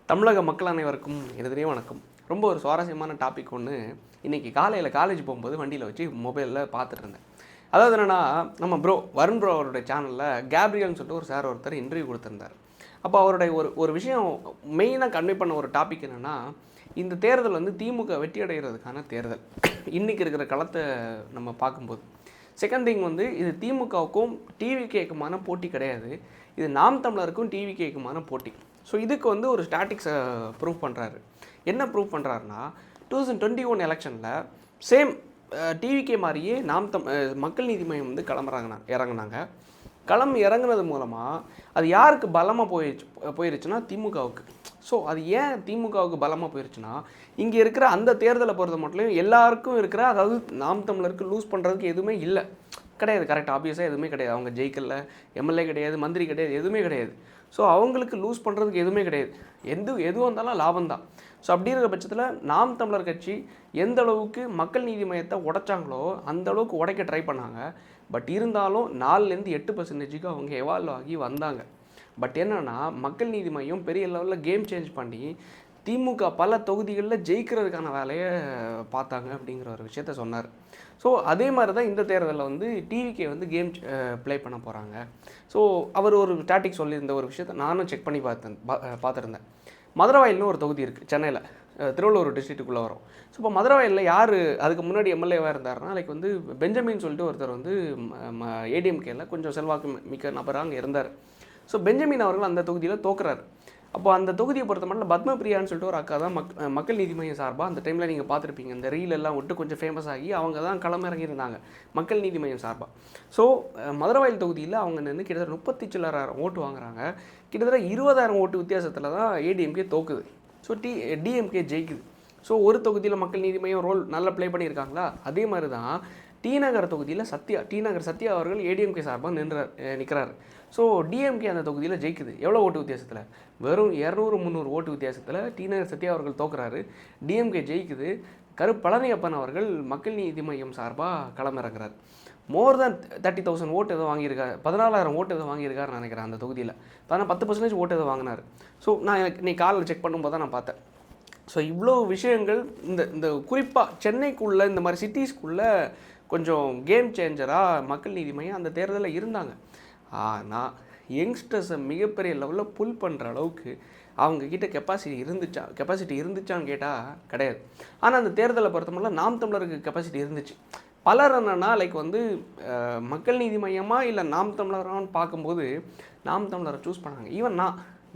தமிழக மக்கள் அனைவருக்கும் எனதுனே வணக்கம். ரொம்ப ஒரு சுவாரஸ்யமான டாபிக் ஒன்று இன்றைக்கி காலையில் காலேஜ் போகும்போது வண்டியில் வச்சு மொபைலில் பார்த்துட்டு இருந்தேன். அதாவது என்னென்னா, நம்ம வருண் ப்ரோ அவருடைய சேனலில் கேப்ரியல்னு சொல்லிட்டு ஒரு சார் ஒருத்தர் இன்டர்வியூ கொடுத்துருந்தார். அப்போ அவருடைய ஒரு விஷயம் மெயினாக கன்வே பண்ண ஒரு டாபிக் என்னென்னா, இந்த தேர்தல் வந்து திமுக வெற்றி அடைகிறதுக்கான தேர்தல். இன்றைக்கி இருக்கிற களத்தை நம்ம பார்க்கும்போது செகண்ட் திங் வந்து இது திமுகவுக்கும் டிவிகேக்குமான போட்டி கிடையாது, இது நாம் தமிழருக்கும் டிவிகேக்குமான போட்டி. ஸோ இதுக்கு வந்து ஒரு ஸ்டாட்டிக்ஸை ப்ரூவ் பண்ணுறாரு. என்ன ப்ரூவ் பண்ணுறாருன்னா, 2021 எலெக்ஷனில் சேம் டிவிகே மாதிரியே மக்கள் நீதி மையம் வந்து இறங்குனாங்க. களம் இறங்குனது மூலமாக அது யாருக்கு பலமாக போயிருச்சுன்னா திமுகவுக்கு. ஸோ அது ஏன் திமுகவுக்கு பலமாக போயிருச்சுன்னா, இங்கே இருக்கிற அந்த தேர்தலை பொறுத்த மட்டும் எல்லாருக்கும் இருக்கிற, அதாவது நாம் தமிழருக்கு லூஸ் பண்ணுறதுக்கு எதுவுமே கிடையாது. கரெக்ட், ஆப்வியஸாக எதுவுமே கிடையாது. அவங்க ஜெயிக்கல, எம்எல்ஏ கிடையாது, மந்திரி கிடையாது, எதுவுமே கிடையாது. ஸோ அவங்களுக்கு லூஸ் பண்ணுறதுக்கு எதுவுமே கிடையாது. எது வந்தாலும் லாபம் தான். ஸோ அப்படி இருக்கிற பட்சத்தில் நாம் தமிழர் கட்சி எந்த அளவுக்கு மக்கள் நீதி மையத்தை உடைச்சாங்களோ அந்த அளவுக்கு உடைக்க ட்ரை பண்ணாங்க. பட் இருந்தாலும் 4-8% அவங்க எவால்வ் ஆகி வந்தாங்க. பட் என்னென்னா, மக்கள் நீதி மையம் பெரிய லெவலில் கேம் சேஞ்ச் பண்ணி திமுக பல தொகுதிகளில் ஜெயிக்கிறதுக்கான வேலையை பார்த்தாங்க அப்படிங்கிற ஒரு விஷயத்த சொன்னார். ஸோ அதே மாதிரி தான் இந்த தேர்தலில் வந்து டிவிகே வந்து கேம் ப்ளே பண்ண போகிறாங்க. ஸோ அவர் ஒரு ஸ்டாட்டிக் சொல்லியிருந்த ஒரு விஷயத்த நானும் செக் பண்ணி பார்த்துருந்தேன். மதுரவாயில்னு ஒரு தொகுதி இருக்குது சென்னையில், திருவள்ளூர் டிஸ்ட்ரிக்ட்டுக்குள்ளே வரும். ஸோ இப்போ மதுரவாயிலில் யார் அதுக்கு முன்னாடி எம்எல்ஏவாக இருந்தாருன்னா, லைக் வந்து பெஞ்சமின் சொல்லிட்டு ஒருத்தர் வந்து ஏடிஎம்கேல கொஞ்சம் செல்வாக்கு மிக்க நபராக அங்கே இருந்தார். ஸோ பெஞ்சமின் அவர்கள் அந்த தொகுதியில் தோக்குறாரு. அப்போ அந்த தொகுதியை பொறுத்த மட்டும் பத்மபிரியான்னு சொல்லிட்டு ஒரு அக்கா தான் மக்கள் நீதி மையம் சார்பாக அந்த டைமில் நீங்கள் பார்த்துருப்பீங்க, இந்த ரீலெல்லாம் விட்டு கொஞ்சம் ஃபேமஸ் ஆகி அவங்க தான் களமிறங்கியிருந்தாங்க மக்கள் நீதி மையம் சார்பாக. ஸோ மதுரவாயில் தொகுதியில் அவங்க நின்று கிட்டத்தட்ட 36,000 ஓட்டு வாங்குறாங்க. கிட்டத்தட்ட 20,000 ஓட்டு வித்தியாசத்தில் தான் ஏடிஎம்கே தோக்குது. ஸோ டிஎம்கே ஜெயிக்குது. ஸோ ஒரு தொகுதியில் மக்கள் நீதி மையம் ரோல் நல்லா ப்ளே பண்ணியிருக்காங்களா, அதே மாதிரி தான் டிநகர் தொகுதியில் டிநகர் சத்யா அவர்கள் ஏடிஎம்கே சார்பாக நிற்கிறார். ஸோ டிஎம்கே அந்த தொகுதியில் ஜெயிக்குது. எவ்வளோ ஓட்டு வித்தியாசத்தில்? வெறும் 200-300 ஓட்டு வித்தியாசத்தில் டிநகர் சத்யா அவர்கள் தோக்குறாரு. டிஎம்கே ஜெயிக்குது. பழனியப்பன் அவர்கள் மக்கள் நீதி மையம் சார்பாக களமிறங்குறார். மோர் தேன் 30,000 ஓட்டு எதோ வாங்கியிருக்காரு, 14,000 ஓட்டு எதோ வாங்கியிருக்காருன்னு நினைக்கிறேன் அந்த தொகுதியில். ஆனால் 10% ஓட்டு எதோ வாங்கினார். ஸோ நான் இன்னைக்கு காலையில் செக் பண்ணும்போது தான் நான் பார்த்தேன். ஸோ இவ்வளோ விஷயங்கள் இந்த குறிப்பாக சென்னைக்குள்ளே இந்த மாதிரி சிட்டிஸ்க்குள்ளே கொஞ்சம் கேம் சேஞ்சராக மக்கள் நீதி மையம் அந்த தேர்தலில் இருந்தாங்க. ஆனால் யங்ஸ்டர்ஸை மிகப்பெரிய லெவலில் புல் பண்ணுற அளவுக்கு அவங்கக்கிட்ட கெப்பாசிட்டி இருந்துச்சான்னு கேட்டால் கிடையாது. ஆனால் அந்த தேர்தலை பொறுத்தமட்டில் நாம் தமிழருக்கு கெப்பாசிட்டி இருந்துச்சு. பலர் என்னென்னா, லைக் வந்து மக்கள் நீதி மையமாக இல்லை நாம் தமிழரான்னு பார்க்கும்போது நாம் தமிழரை சூஸ் பண்ணாங்க. ஈவன்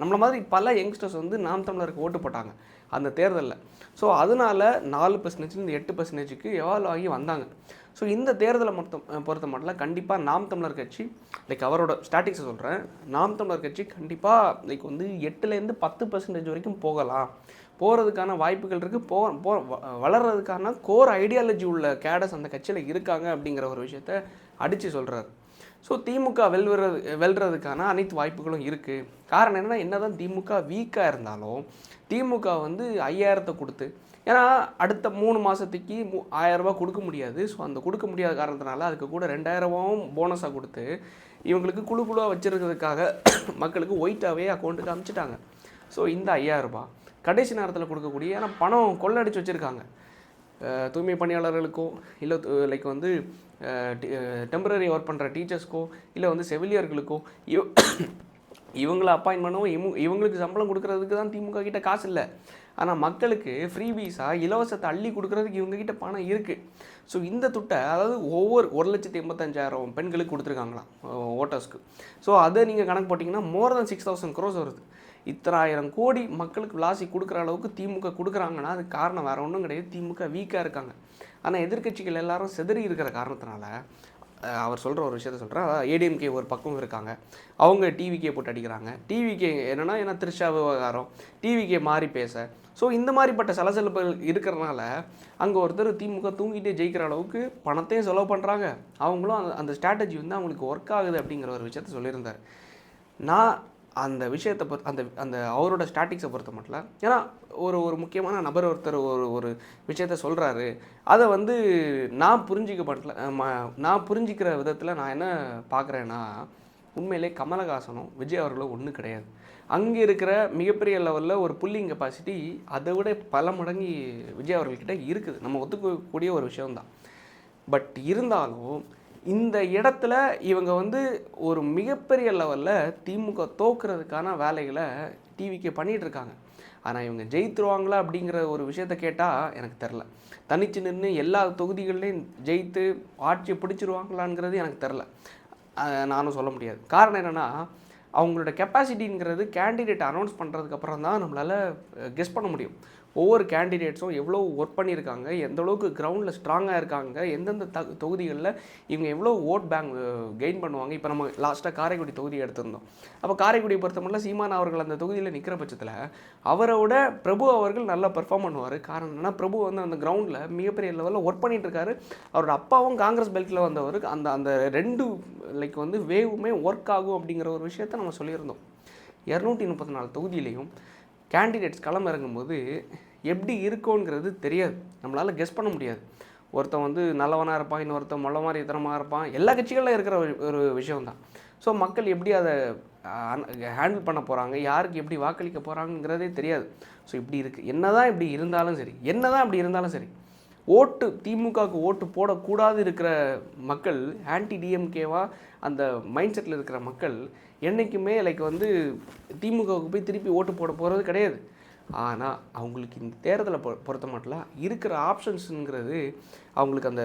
நம்மளை மாதிரி பல யங்ஸ்டர்ஸ் வந்து நாம் தமிழருக்கு ஓட்டு போட்டாங்க அந்த தேர்தலில். ஸோ அதனால 4%-8%க்கு எவால்வ் ஆகி வந்தாங்க. ஸோ இந்த தேர்தலை பொறுத்த மட்டும் கண்டிப்பாக நாம் தமிழர் கட்சி, லைக் அவரோட ஸ்டாட்டிக்ஸை சொல்கிறேன், நாம் தமிழர் கட்சி கண்டிப்பாக லைக் வந்து 8-10% வரைக்கும் போகிறதுக்கான வாய்ப்புகள் இருக்குது. வளர்கிறதுக்கான கோர் ஐடியாலஜி உள்ள கேடஸ் அந்த கட்சியில் இருக்காங்க அப்படிங்கிற ஒரு விஷயத்த அடித்து சொல்கிறார். ஸோ திமுக வெல்றதுக்கான அனைத்து வாய்ப்புகளும் இருக்குது. காரணம் என்னென்னா, என்ன தான் திமுக வீக்காக இருந்தாலும் திமுக வந்து 5,000 கொடுத்து, ஏன்னா அடுத்த 3 மாதத்துக்கு 1,000 ரூபா கொடுக்க முடியாது. ஸோ அந்த கொடுக்க முடியாத காரணத்தினால அதுக்கு கூட 2,000 போனஸாக கொடுத்து இவங்களுக்கு குழுவாக வச்சுருக்கிறதுக்காக மக்களுக்கு ஒயிட்டாகவே அக்கௌண்ட்டுக்கு அனுப்பிச்சிட்டாங்க. ஸோ இந்த 5,000 ரூபா கடைசி நேரத்தில் கொடுக்கக்கூடிய, ஏன்னா பணம் கொள்ளடிச்சு வச்சுருக்காங்க. தூய்மை பணியாளர்களுக்கோ இல்லை லைக் வந்து டெம்பரரி ஒர்க் பண்ணுற டீச்சர்ஸ்க்கோ இல்லை வந்து செவிலியர்களுக்கோ இவங்களை அப்பாயின்ட் பண்ணவும் இவங்களுக்கு சம்பளம் கொடுக்கறதுக்கு தான் திமுக கிட்ட காசு இல்லை. ஆனால் மக்களுக்கு ஃப்ரீ வீஸாக இலவசத்தை அள்ளி கொடுக்குறதுக்கு இவங்ககிட்ட பணம் இருக்குது. ஸோ இந்த துட்டை, அதாவது ஒவ்வொரு 1,85,000 பெண்களுக்கு கொடுத்துருக்காங்களாம் ஓட்டர்ஸ்க்கு. ஸோ அதை நீங்கள் கணக்கு போட்டிங்கன்னா மோர் தென் 6,000 crores வருது. 1000 கோடி மக்களுக்கு விளாசி கொடுக்குற அளவுக்கு திமுக கொடுக்குறாங்கன்னா அதுக்கு காரணம் வேறு ஒன்றும் கிடையாது, திமுக வீக்காக இருக்காங்க. ஆனால் எதிர்க்கட்சிகள் எல்லாரும் சிதறி இருக்கிற காரணத்தினால அவர் சொல்கிற ஒரு விஷயத்த சொல்கிறேன். அதாவது ஏடிஎம்கே ஒரு பக்கம் இருக்காங்க, அவங்க டிவிகே போட்டு அடிக்கிறாங்க. டிவிகே என்னென்னா, ஏன்னா திருஷா விவகாரம், டிவிகே மாறி பேச, ஸோ இந்த மாதிரிப்பட்ட சலசலப்புகள் இருக்கிறனால அங்கே ஒருத்தர் திமுக தூங்கிட்டே ஜெயிக்கிற அளவுக்கு பணத்தையும் செலவு பண்ணுறாங்க. அவங்களும் அந்த ஸ்ட்ராட்டஜி வந்து அவங்களுக்கு ஒர்க் ஆகுது அப்படிங்கிற ஒரு விஷயத்த சொல்லியிருந்தார். நான் அந்த விஷயத்தை அந்த அவரோட ஸ்டாட்டிக்ஸை பொறுத்த மட்டும், ஏன்னா ஒரு முக்கியமான நபர் ஒருத்தர் ஒரு விஷயத்த சொல்கிறாரு, அதை வந்து நான் புரிஞ்சிக்கிற விதத்தில் நான் என்ன பார்க்குறேன்னா, உண்மையிலே கமலஹாசனும் விஜய் அவர்களும் ஒன்றும் கிடையாது. அங்கே இருக்கிற மிகப்பெரிய லெவலில் ஒரு புல்லிங் கெப்பாசிட்டி அதை விட பல மடங்கு விஜய் அவர்கள்கிட்ட இருக்குது, நம்ம ஒத்துக்கக்கூடிய ஒரு விஷயம்தான். பட் இருந்தாலும் இந்த இடத்துல இவங்க வந்து ஒரு மிகப்பெரிய லெவலில் திமுக தோக்குறதுக்கான வேலைகளை டிவிக்கு பண்ணிகிட்ருக்காங்க. ஆனால் இவங்க ஜெயித்துருவாங்களா அப்படிங்கிற ஒரு விஷயத்த கேட்டால் எனக்கு தெரில. தனிச்சு நின்று எல்லா தொகுதிகள்லையும் ஜெயித்து ஆட்சியை பிடிச்சிருவாங்களாங்கிறது எனக்கு தெரில, நானும் சொல்ல முடியாது. காரணம் என்னென்னா, அவங்களோட கெப்பாசிட்டிங்கிறது கேண்டிடேட் அனௌன்ஸ் பண்ணுறதுக்கப்புறம் தான் நம்மளால் கெஸ் பண்ண முடியும். ஒவ்வொரு கேண்டிடேட்ஸும் எவ்வளோ ஒர்க் பண்ணியிருக்காங்க, எந்த அளவுக்கு கிரவுண்டில் ஸ்ட்ராங்காக இருக்காங்க, எந்தெந்த தொகுதிகளில் இவங்க எவ்வளோ ஓட் பேங்க் கெயின் பண்ணுவாங்க. இப்போ நம்ம லாஸ்ட்டாக காரைக்குடி தொகுதி எடுத்திருந்தோம். அப்போ காரைக்குடியை பொறுத்தமட்டில் சீமான் அவர்கள் அந்த தொகுதியில் நிற்கிற பட்சத்தில் அவரோட பிரபு அவர்கள் நல்லா பெர்ஃபார்ம் பண்ணுவார். காரணம் என்னன்னா, பிரபு வந்து அந்த கிரவுண்டில் மிகப்பெரிய லெவலில் ஒர்க் பண்ணிகிட்டு இருக்காரு. அவரோட அப்பாவும் காங்கிரஸ் பெல்ட்டில் வந்தவர். அந்த அந்த ரெண்டு லைக் வந்து வேவுமே ஒர்க் ஆகும் அப்படிங்கிற ஒரு விஷயத்த நம்ம சொல்லியிருந்தோம். 234 தொகுதியிலையும் கேண்டிடேட்ஸ் களம் இறங்கும்போது எப்படி இருக்கோங்கிறது தெரியாது, நம்மளால் கெஸ் பண்ண முடியாது. ஒருத்தன் வந்து நல்லவனாக இருப்பான், இன்னொருத்தன் மொள்ள மாதிரி இத்தனமாக இருப்பான். எல்லா கட்சிகளில் இருக்கிற ஒரு விஷயம்தான். ஸோ மக்கள் எப்படி அதை ஹேண்டில் பண்ண போகிறாங்க, யாருக்கு எப்படி வாக்களிக்க போகிறாங்கிறதே தெரியாது. ஸோ இப்படி இருக்குது. என்ன தான் இப்படி இருந்தாலும் சரி ஓட்டு திமுகவுக்கு ஓட்டு போடக்கூடாது இருக்கிற மக்கள், ஆன்டி டிஎம்கேவா அந்த மைண்ட் செட்டில் இருக்கிற மக்கள் என்றைக்குமே லைக் வந்து திமுகவுக்கு போய் திருப்பி ஓட்டு போட போகிறது கிடையாது. ஆனால் அவங்களுக்கு இந்த தேர்தலை பொறுத்த மட்டும் இருக்கிற ஆப்ஷன்ஸுங்கிறது அவங்களுக்கு அந்த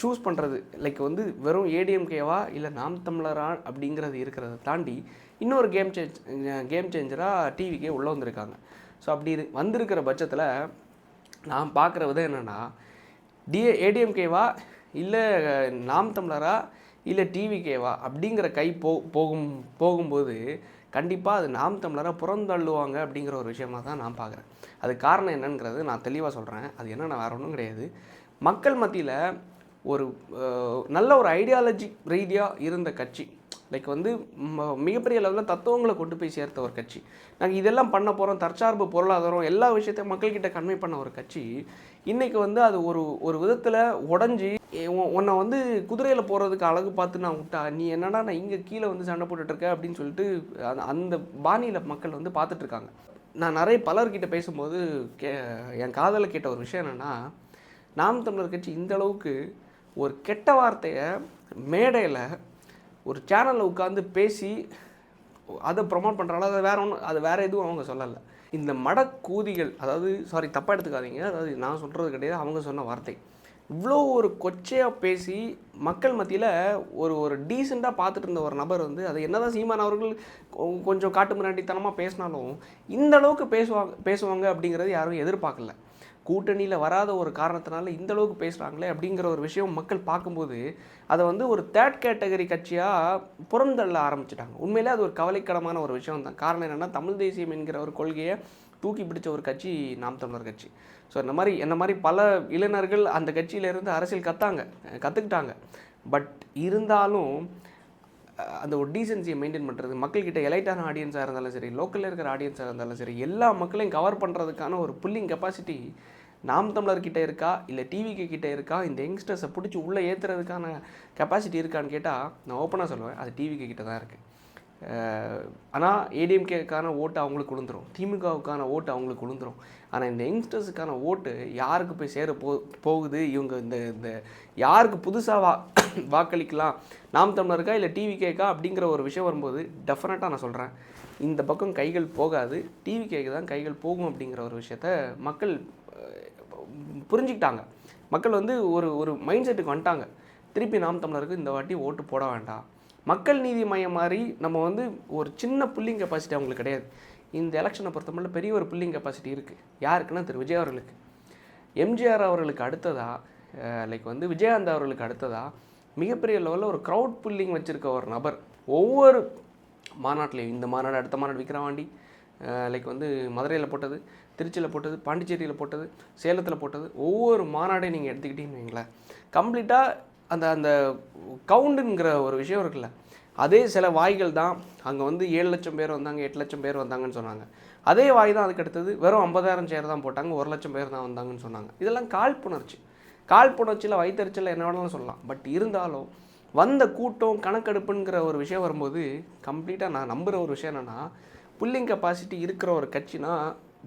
சூஸ் பண்ணுறது லைக் வந்து வெறும் ஏடிஎம்கேவா இல்லை நாம் தமிழரா அப்படிங்கிறது இருக்கிறத தாண்டி இன்னொரு கேம் சேஞ்சராக டிவிக்கே உள்ளே வந்திருக்காங்க. ஸோ அப்படி வந்திருக்கிற பட்சத்தில் நான் பார்க்குற விதம் என்னென்னா, ஏடிஎம்கேவா இல்லை நாம் தமிழரா இல்லை டிவிகேவா அப்படிங்கிற கை போகும்போது கண்டிப்பாக அது நாம் தமிழராக புறந்தள்ளுவாங்க அப்படிங்கிற ஒரு விஷயமாக தான் நான் பார்க்குறேன். அது காரணம் என்னங்கிறது நான் தெளிவாக சொல்கிறேன். அது என்னென்ன வேறு ஒன்றும் கிடையாது. மக்கள் மத்தியில் ஒரு நல்ல ஒரு ஐடியாலஜி ரீதியாக இருந்த கட்சி, லைக் வந்து மிகப்பெரிய லெவலில் தத்துவங்களை கொண்டு போய் சேர்த்த ஒரு கட்சி, நாங்கள் இதெல்லாம் பண்ண போகிறோம், தற்சார்பு பொருளாதாரம் எல்லா விஷயத்தையும் மக்கள்கிட்ட கன்வே பண்ண ஒரு கட்சி, இன்றைக்கி வந்து அது ஒரு விதத்தில் உடஞ்சி உன்னை வந்து குதிரையில் போகிறதுக்கு அழகு பார்த்து நான் விட்டா, நீ என்னடா நான் இங்கே கீழே வந்து சண்டை போட்டுட்ருக்க அப்படின்னு சொல்லிட்டு அந்த பாணியில் மக்கள் வந்து பார்த்துட்ருக்காங்க. நான் நிறைய பலர்கிட்ட பேசும்போது என் காதலில் கேட்ட ஒரு விஷயம் என்னென்னா, நாம் தமிழர் கட்சி இந்த அளவுக்கு ஒரு கெட்ட வார்த்தையை மேடையில் ஒரு சேனலில் உட்காந்து பேசி அதை ப்ரொமோட் பண்ணுறாங்களோ, அது வேறு எதுவும் அவங்க சொல்லலை. இந்த மடக்கூதிகள், அதாவது சாரி தப்பாக எடுத்துக்காதீங்க, அதாவது நான் சொல்கிறது கிடையாது, அவங்க சொன்ன வார்த்தை. இவ்வளோ ஒரு கொச்சையாக பேசி மக்கள் மத்தியில் ஒரு டீசெண்டாக பார்த்துட்டு இருந்த ஒரு நபர் வந்து அதை என்ன தான் சீமான் அவர்கள் கொஞ்சம் காட்டு மிராண்டித்தனமாக பேசினாலும் இந்த அளவுக்கு பேசுவாங்க அப்படிங்கிறது யாரும் எதிர்பார்க்கல. கூட்டணியில் வராத ஒரு காரணத்தினால இந்த அளவுக்கு பேசுகிறாங்களே அப்படிங்கிற ஒரு விஷயம் மக்கள் பார்க்கும்போது அதை வந்து ஒரு தேர்ட் கேட்டகரி கட்சியாக புறந்தள்ள ஆரம்பிச்சிட்டாங்க. உண்மையிலே அது ஒரு கவலைக்கிடமான ஒரு விஷயம் தான். காரணம் என்னென்னா, தமிழ் தேசியம் என்கிற ஒரு கொள்கையை தூக்கி பிடிச்ச ஒரு கட்சி நாம் தமிழர் கட்சி. ஸோ என்ன மாதிரி பல இளைஞர்கள் அந்த கட்சியிலேருந்து அரசியல் கற்றுக்கிட்டாங்க. பட் இருந்தாலும் அந்த ஒரு டீசென்சியை மெயின்டைன் பண்ணுறது, மக்கள்கிட்ட எலைட்டான ஆடியன்ஸாக இருந்தாலும் சரி, லோக்கலில் இருக்கிற ஆடியன்ஸாக இருந்தாலும் சரி, எல்லா மக்களையும் கவர் பண்ணுறதுக்கான ஒரு புல்லிங் கெப்பாசிட்டி நாம் தமிழர்கிட்ட இருக்கா இல்லை டிவிக்கு கிட்டே இருக்கா, இந்த யங்ஸ்டர்ஸை பிடிச்சி உள்ளே ஏற்றுறதுக்கான கெப்பாசிட்டி இருக்கான்னு கேட்டால் நான் ஓப்பனாக சொல்லுவேன், அது டிவிக்கு கிட்ட தான் இருக்குது. ஆனால் ஏடிஎம்கேக்கான ஓட்டு அவங்களுக்கு விழுந்துடும், திமுகவுக்கான ஓட்டு அவங்களுக்கு விழுந்துடும். ஆனால் இந்த யங்ஸ்டர்ஸுக்கான ஓட்டு யாருக்கு போய் சேர போகுது, இவங்க இந்த யாருக்கு புதுசாக வாக்களிக்கலாம், நாம் தமிழருக்கா இல்லை டிவிகேக்கா அப்படிங்கிற ஒரு விஷயம் வரும்போது டெஃபினட்டாக நான் சொல்கிறேன், இந்த பக்கம் கைகள் போகாது, டிவிகேக்கு தான் கைகள் போகும் அப்படிங்கிற ஒரு விஷயத்த மக்கள் புரிஞ்சுக்கிட்டாங்க. மக்கள் வந்து ஒரு மைண்ட் செட்டுக்கு வந்துட்டாங்க. திருப்பி நாம் தமிழருக்கு இந்த வாட்டி ஓட்டு போட வேண்டாம், மக்கள் நீதி மையம் மாதிரி நம்ம வந்து ஒரு சின்ன புல்லிங் கெப்பாசிட்டி அவங்களுக்கு கிடையாது. இந்த எலெக்ஷனை பொறுத்தமட்டில் பெரிய ஒரு புல்லிங் கெப்பாசிட்டி இருக்குது. யாருக்குன்னா திரு விஜய் அவர்களுக்கு. எம்ஜிஆர் அவர்களுக்கு அடுத்ததாக லைக் வந்து விஜயகாந்த் அவர்களுக்கு அடுத்ததாக மிகப்பெரிய லெவலில் ஒரு க்ரௌட் புல்லிங் வச்சுருக்க ஒரு நபர். ஒவ்வொரு மாநாட்டிலையும், இந்த மாநாடு அடுத்த மாநாடு விக்கிரவாண்டி லைக் வந்து மதுரையில் போட்டது, திருச்சியில் போட்டது, பாண்டிச்சேரியில் போட்டது, சேலத்தில் போட்டது, ஒவ்வொரு மாநாடையும் நீங்கள் எடுத்துக்கிட்டீங்கன்னு வைங்களேன், கம்ப்ளீட்டாக அந்த அந்த கவுண்டுங்கிற ஒரு விஷயம் இருக்குல்ல, அதே சில வாய்கள் தான் அங்கே வந்து 7 லட்சம் பேர் வந்தாங்க, 8 லட்சம் பேர் வந்தாங்கன்னு சொன்னாங்க. அதே வாய் தான் அதுக்கு அடுத்தது வெறும் 50,000 சேர் தான் போட்டாங்க, 1 லட்சம் பேர் தான் வந்தாங்கன்னு சொன்னாங்க. இதெல்லாம் காழ்ப்புணர்ச்சியில் வைத்தறிச்சலில் என்ன வேணாலும் சொல்லலாம். பட் இருந்தாலும் வந்த கூட்டம் கணக்கெடுப்புங்கிற ஒரு விஷயம் வரும்போது கம்ப்ளீட்டாக நான் நம்புகிற ஒரு விஷயம் என்னென்னா, புல்லிங் கெப்பாசிட்டி இருக்கிற ஒரு கட்சினா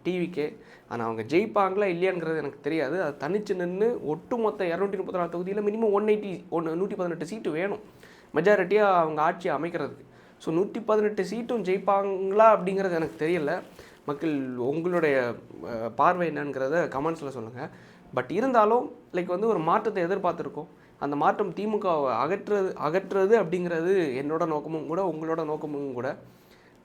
டிவிக்கே. ஆனால் அவங்க ஜெயிப்பாங்களா இல்லையாங்கிறது எனக்கு தெரியாது. அது தனிச்சு நின்று ஒட்டுமொத்த 234 தொகுதியில் மினிமம் 118 சீட்டு வேணும் மெஜாரிட்டியாக அவங்க ஆட்சியை அமைக்கிறதுக்கு. ஸோ 118 சீட்டும் ஜெயிப்பாங்களா அப்படிங்கிறது எனக்கு தெரியல. மக்கள் உங்களுடைய பார்வை என்னங்கிறத கமெண்ட்ஸில் சொல்லுங்கள். பட் இருந்தாலும் லைக் வந்து ஒரு மாற்றத்தை எதிர்பார்த்துருக்கோம். அந்த மாற்றம் திமுகவை அகற்றுறது அப்படிங்கிறது என்னோட நோக்கமும் கூட, உங்களோட நோக்கமும் கூட.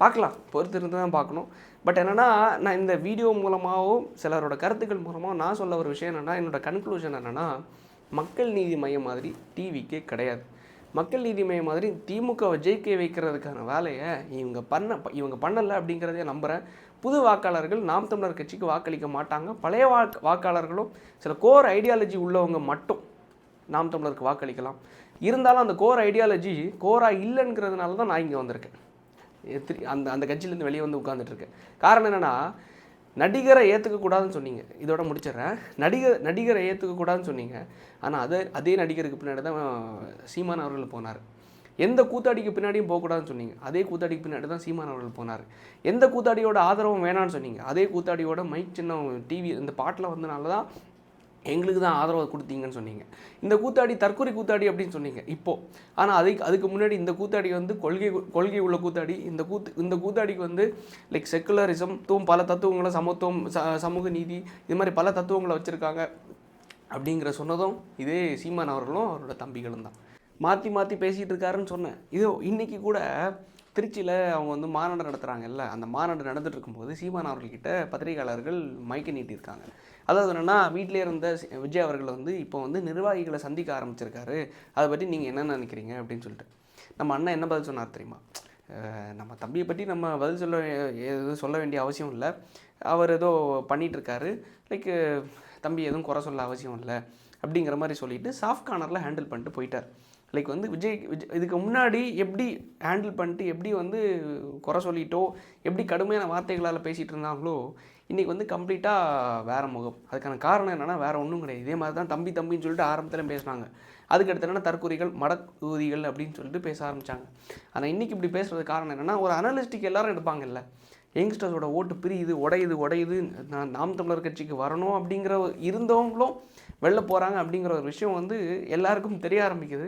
பார்க்கலாம், பொறுத்து இருந்து தான் பார்க்கணும். பட் என்னென்னா, நான் இந்த வீடியோ மூலமாகவும் சிலரோட கருத்துக்கள் மூலமாக நான் சொல்ல ஒரு விஷயம் என்னென்னா, என்னோடய கன்க்ளூஷன் என்னென்னா, மக்கள் நீதி மையம் மாதிரி டிவிக்கே கிடையாது. மக்கள் நீதி மையம் மாதிரி திமுகவை ஜெயிக்க வைக்கிறதுக்கான வேலையை இவங்க பண்ணலை அப்படிங்கிறதே நம்புகிறேன். புது வாக்காளர்கள் நாம் தமிழர் கட்சிக்கு வாக்களிக்க மாட்டாங்க. பழைய வாக்காளர்களும் சில கோர் ஐடியாலஜி உள்ளவங்க மட்டும் நாம் தமிழருக்கு வாக்களிக்கலாம். இருந்தாலும் அந்த கோர் ஐடியாலஜி கோராக இல்லைங்கிறதுனால தான் நான் இங்கே வந்திருக்கேன். அந்த கட்சியிலேருந்து வெளியே வந்து உட்காந்துட்ருக்கேன். காரணம் என்னென்னா, நடிகரை ஏற்றுக்கக்கூடாதுன்னு சொன்னீங்க. இதோட முடிச்சிடுறேன். நடிகரை ஏற்றுக்கக்கூடாதுன்னு சொன்னீங்க. ஆனால் அதே நடிகருக்கு பின்னாடி தான் சீமான் அவர்கள் போனார். எந்த கூத்தாடிக்கு பின்னாடியும் போகக்கூடாதுன்னு சொன்னீங்க. அதே கூத்தாடிக்கு பின்னாடி தான் சீமான் அவர்கள் போனார். எந்த கூத்தாடியோட ஆதரவும் வேணான்னு சொன்னீங்க. அதே கூத்தாடியோட மைக் சின்னம் டிவி இந்த பாட்டில் வந்தனால தான் எங்களுக்கு தான் ஆதரவு கொடுத்தீங்கன்னு சொன்னீங்க. இந்த கூத்தாடி தற்கொலை கூத்தாடி அப்படின்னு சொன்னீங்க இப்போது. ஆனால் அதுக்கு முன்னாடி இந்த கூத்தாடி வந்து கொள்கை உள்ள கூத்தாடி. இந்த கூத்தாடிக்கு வந்து லைக் செக்குலரிசம் பல தத்துவங்களை, சமத்துவம், சமூக நீதி, இது மாதிரி பல தத்துவங்களை வச்சுருக்காங்க அப்படிங்கிற சொன்னதும் இதே சீமான் அவர்களும் அவரோட தம்பிகளும் தான். மாற்றி பேசிகிட்டு இருக்காருன்னு சொன்னேன். இதோ இன்றைக்கி கூட திருச்சியில் அவங்க வந்து மாநாடு நடத்துகிறாங்கல்ல, அந்த மாநாடு நடந்துட்டு இருக்கும்போது சீமான் அவர்கள்கிட்ட பத்திரிகையாளர்கள் மைக்கை நீட்டியிருக்காங்க. அதாவது என்னென்னா, வீட்டிலே இருந்த விஜய் அவர்கள் வந்து இப்போ வந்து நிர்வாகிகளை சந்திக்க ஆரம்பிச்சிருக்காரு, அதை பற்றி நீங்கள் என்ன நினைக்கிறீங்க அப்படின்னு சொல்லிட்டு நம்ம அண்ணன் என்ன பதில் சொன்னார் தெரியுமா? நம்ம தம்பியை பற்றி நம்ம பதில் எதுவும் சொல்ல வேண்டிய அவசியம் இல்லை. அவர் ஏதோ பண்ணிகிட்ருக்காரு, லைக் தம்பி எதுவும் குறை சொல்ல அவசியம் இல்லை அப்படிங்கிற மாதிரி சொல்லிவிட்டு சாஃப்ட் கார்னரில் ஹேண்டில் பண்ணிட்டு போயிட்டார். லைக் வந்து விஜய் இதுக்கு முன்னாடி எப்படி ஹேண்டில் பண்ணிட்டு எப்படி வந்து குறை சொல்லிட்டோ, எப்படி கடுமையான வார்த்தைகளால் பேசிகிட்டு இருந்தாங்களோ, இன்றைக்கி வந்து கம்ப்ளீட்டாக வேறு முகம். அதுக்கான காரணம் என்னென்னா வேறு ஒன்றும் கிடையாது. இதே மாதிரி தான் தம்பின்னு சொல்லிட்டு ஆரம்பத்தில் பேசினாங்க. அதுக்கடுத்து என்னென்னா தற்கொலைகள், மடக்கூதிகள் அப்படின்னு சொல்லிட்டு பேச ஆரம்பித்தாங்க. ஆனால் இன்றைக்கி இப்படி பேசுகிறது காரணம் என்னென்னா, ஒரு அனலிஸ்டிக் எல்லோரும் எடுப்பாங்கல்ல, யங்ஸ்டர்ஸோட ஓட்டு பிரியுது, உடையுது, நாம் தமிழர் கட்சிக்கு வரணும் அப்படிங்கிற இருந்தவங்களும் வெளில போகிறாங்க அப்படிங்கிற ஒரு விஷயம் வந்து எல்லாருக்கும் தெரிய ஆரம்பிக்குது.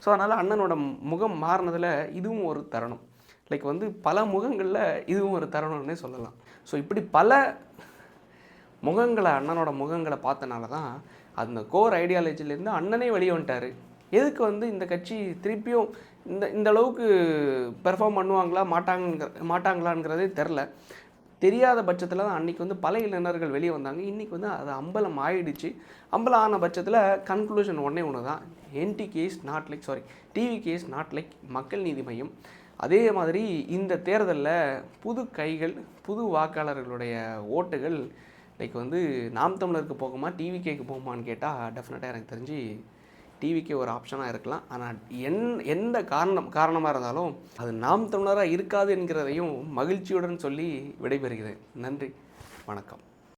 ஸோ அதனால் அண்ணனோட முகம் மாறினதில் இதுவும் ஒரு தருணம். லைக் வந்து பல முகங்களில் இதுவும் ஒரு தருணம்னே சொல்லலாம். ஸோ இப்படி பல அண்ணனோட முகங்களை பார்த்தனால தான் அந்த கோர் ஐடியாலஜிலேருந்து அண்ணனே வெளியே வந்துட்டார். எதுக்கு வந்து இந்த கட்சி திருப்பியும் இந்த அளவுக்கு பெர்ஃபார்ம் பண்ணுவாங்களா மாட்டாங்களாங்கிறதே தெரியாத பட்சத்தில் தான் அன்றைக்கி வந்து பல இளைஞர்கள் வெளியே வந்தாங்க. இன்றைக்கி வந்து அது அம்பலம் ஆயிடுச்சு. அம்பலம் ஆன பட்சத்தில் கன்க்ளூஷன் ஒன்று தான், டிவிகே இஸ் நாட் லைக் மக்கள் நீதி மையம். அதே மாதிரி இந்த தேர்தலில் புது கைகள், புது வாக்காளர்களுடைய ஓட்டுகள் லைக் வந்து நாம் தமிழருக்கு போகுமா டிவிகேக்கு போகுமான்னு கேட்டால் டெஃபினட்டாக எனக்கு தெரிஞ்சு டிவிக்கே ஒரு ஆப்ஷனாக இருக்கலாம். ஆனால் எந்த காரணமாக இருந்தாலும் அது நாம் தமிழராக இருக்காது என்கிறதையும் மகிழ்ச்சியுடன் சொல்லி விடைபெறுகிறேன். நன்றி, வணக்கம்.